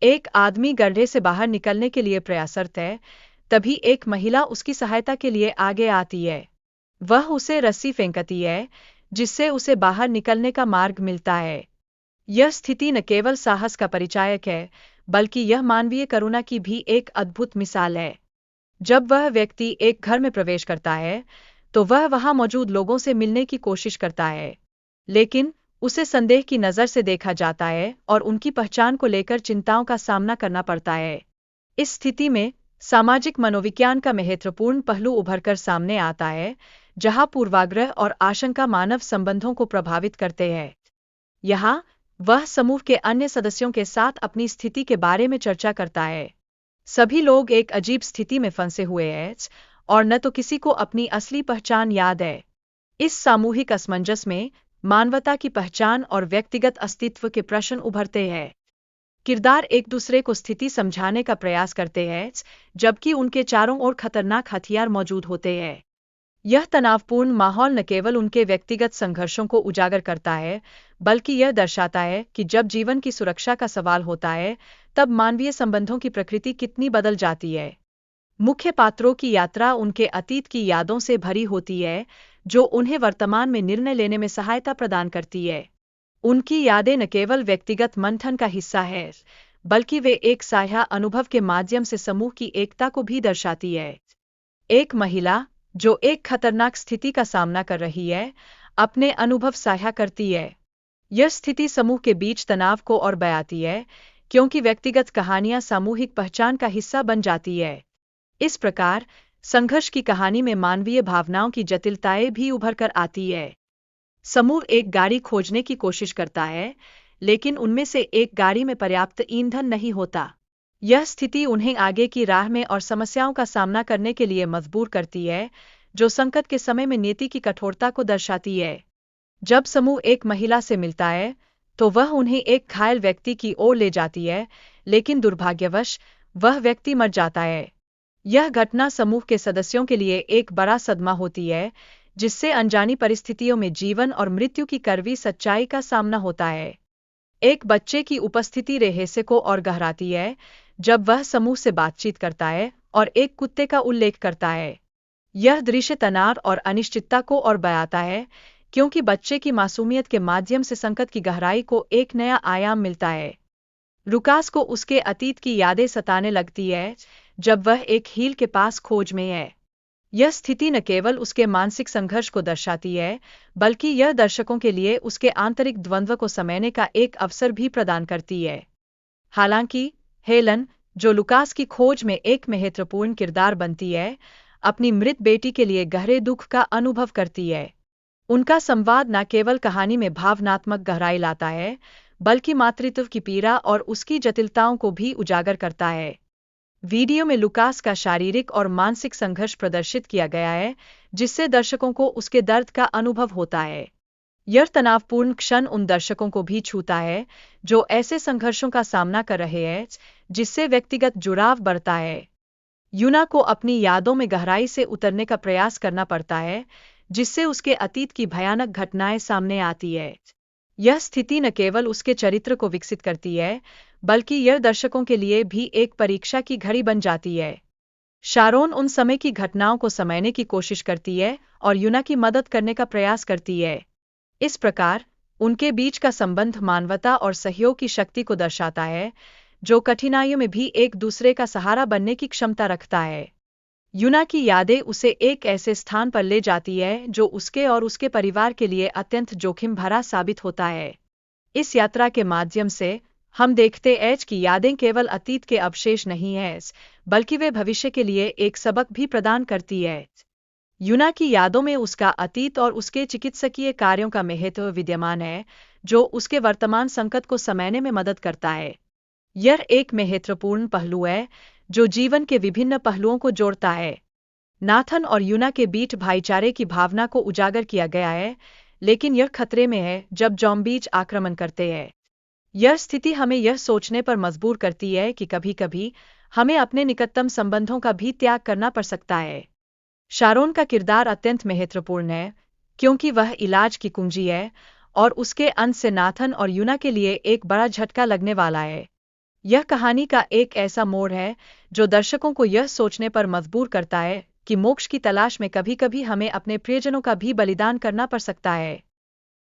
एक आदमी गड्ढे से बाहर निकलने के लिए प्रयासरत है, तभी एक महिला उसकी सहायता के लिए आगे आती है। वह उसे रस्सी फेंकती है, जिससे उसे बाहर निकलने का मार्ग मिलता है। यह स्थिति न केवल साहस का परिचायक है, बल्कि यह मानवीय करुणा की भी एक अद्भुत मिसाल है। जब वह व्यक्ति एक घर में प्रवेश करता है, तो वह वहां मौजूद लोगों से मिलने की कोशिश करता है, लेकिन उसे संदेह की नज़र से देखा जाता है और उनकी पहचान को लेकर चिंताओं का सामना करना पड़ता है। इस स्थिति में सामाजिक मनोविज्ञान का महत्वपूर्ण पहलू उभरकर सामने आता है, जहां पूर्वाग्रह और आशंका मानव संबंधों को प्रभावित करते हैं। यहाँ वह समूह के अन्य सदस्यों के साथ अपनी स्थिति के बारे में चर्चा करता है। सभी लोग एक अजीब स्थिति में फंसे हुए हैं और न तो किसी को अपनी असली पहचान याद है। इस सामूहिक असमंजस में मानवता की पहचान और व्यक्तिगत अस्तित्व के प्रश्न उभरते हैं। किरदार एक दूसरे को स्थिति समझाने का प्रयास करते हैं, जबकि उनके चारों ओर खतरनाक हथियार मौजूद होते हैं। यह तनावपूर्ण माहौल न केवल उनके व्यक्तिगत संघर्षों को उजागर करता है, बल्कि यह दर्शाता है कि जब जीवन की सुरक्षा का सवाल होता है, तब मानवीय संबंधों की प्रकृति कितनी बदल जाती है। मुख्य पात्रों की यात्रा उनके अतीत की यादों से भरी होती है, जो उन्हें वर्तमान में निर्णय लेने में सहायता प्रदान करती है। उनकी यादें न केवल व्यक्तिगत मंथन का हिस्सा है, बल्कि वे एक साझा अनुभव के माध्यम से समूह की एकता को भी दर्शाती है। एक महिला, जो एक खतरनाक स्थिति का सामना कर रही है, अपने अनुभव साझा करती है। यह स्थिति समूह के बीच तनाव को और बढ़ाती है, क्योंकि व्यक्तिगत कहानियां सामूहिक पहचान का हिस्सा बन जाती है। इस प्रकार संघर्ष की कहानी में मानवीय भावनाओं की जटिलताएं भी उभर कर आती है। समूह एक गाड़ी खोजने की कोशिश करता है, लेकिन उनमें से एक गाड़ी में पर्याप्त ईंधन नहीं होता। यह स्थिति उन्हें आगे की राह में और समस्याओं का सामना करने के लिए मजबूर करती है, जो संकट के समय में नीति की कठोरता को दर्शाती है। जब समूह एक महिला से मिलता है, तो वह उन्हें एक घायल व्यक्ति की ओर ले जाती है, लेकिन दुर्भाग्यवश वह व्यक्ति मर जाता है। यह घटना समूह के सदस्यों के लिए एक बड़ा सदमा होती है, जिससे अनजानी परिस्थितियों में जीवन और मृत्यु की कड़वी सच्चाई का सामना होता है। एक बच्चे की उपस्थिति रहस्य को और गहराती है, जब वह समूह से बातचीत करता है और एक कुत्ते का उल्लेख करता है। यह दृश्य तनाव और अनिश्चितता को और बढ़ाता है, क्योंकि बच्चे की मासूमियत के माध्यम से संकट की गहराई को एक नया आयाम मिलता है। लुकास को उसके अतीत की यादें सताने लगती है, जब वह एक हील के पास खोज में है। यह स्थिति न केवल उसके मानसिक संघर्ष को दर्शाती है, बल्कि यह दर्शकों के लिए उसके आंतरिक द्वंद्व को समझने का एक अवसर भी प्रदान करती है। हालांकि हेलन, जो लुकास की खोज में एक महत्वपूर्ण किरदार बनती है, अपनी मृत बेटी के लिए गहरे दुख का अनुभव करती है। उनका संवाद न केवल कहानी में भावनात्मक गहराई लाता है, बल्कि मातृत्व की पीड़ा और उसकी जटिलताओं को भी उजागर करता है। वीडियो में लुकास का शारीरिक और मानसिक संघर्ष प्रदर्शित किया गया है, जिससे दर्शकों को उसके दर्द का अनुभव होता है। यह तनावपूर्ण क्षण उन दर्शकों को भी छूता है, जो ऐसे संघर्षों का सामना कर रहे हैं, जिससे व्यक्तिगत जुड़ाव बढ़ता है। यूना को अपनी यादों में गहराई से उतरने का प्रयास करना पड़ता है, जिससे उसके अतीत की भयानक घटनाएं सामने आती है। यह स्थिति न केवल उसके चरित्र को विकसित करती है, बल्कि यह दर्शकों के लिए भी एक परीक्षा की घड़ी बन जाती है। शारोन उन समय की घटनाओं को समझने की कोशिश करती है और यूना की मदद करने का प्रयास करती है। इस प्रकार उनके बीच का संबंध मानवता और सहयोग की शक्ति को दर्शाता है, जो कठिनाइयों में भी एक दूसरे का सहारा बनने की क्षमता रखता है। यूना की यादें उसे एक ऐसे स्थान पर ले जाती है, जो उसके और उसके परिवार के लिए अत्यंत जोखिम भरा साबित होता है। इस यात्रा के माध्यम से हम देखते हैं कि यादें केवल अतीत के अवशेष नहीं हैं, बल्कि वे भविष्य के लिए एक सबक भी प्रदान करती है। यूना की यादों में उसका अतीत और उसके चिकित्सकीय कार्यों का महत्व विद्यमान है, जो उसके वर्तमान संकट को समझने में मदद करता है। यह एक महत्वपूर्ण पहलू है, जो जीवन के विभिन्न पहलुओं को जोड़ता है। नाथन और यूना के बीच भाईचारे की भावना को उजागर किया गया है, लेकिन यह खतरे में है जब ज़ॉम्बीज आक्रमण करते हैं। यह स्थिति हमें यह सोचने पर मजबूर करती है कि कभी-कभी हमें अपने निकटतम संबंधों का भी त्याग करना पड़ सकता है। शारोन का किरदार अत्यंत महत्वपूर्ण है, क्योंकि वह इलाज की कुंजी है, और उसके अंत से नाथन और यूना के लिए एक बड़ा झटका लगने वाला है। यह कहानी का एक ऐसा मोड़ है जो दर्शकों को यह सोचने पर मजबूर करता है कि मोक्ष की तलाश में कभी-कभी हमें अपने प्रियजनों का भी बलिदान करना पड़ सकता है।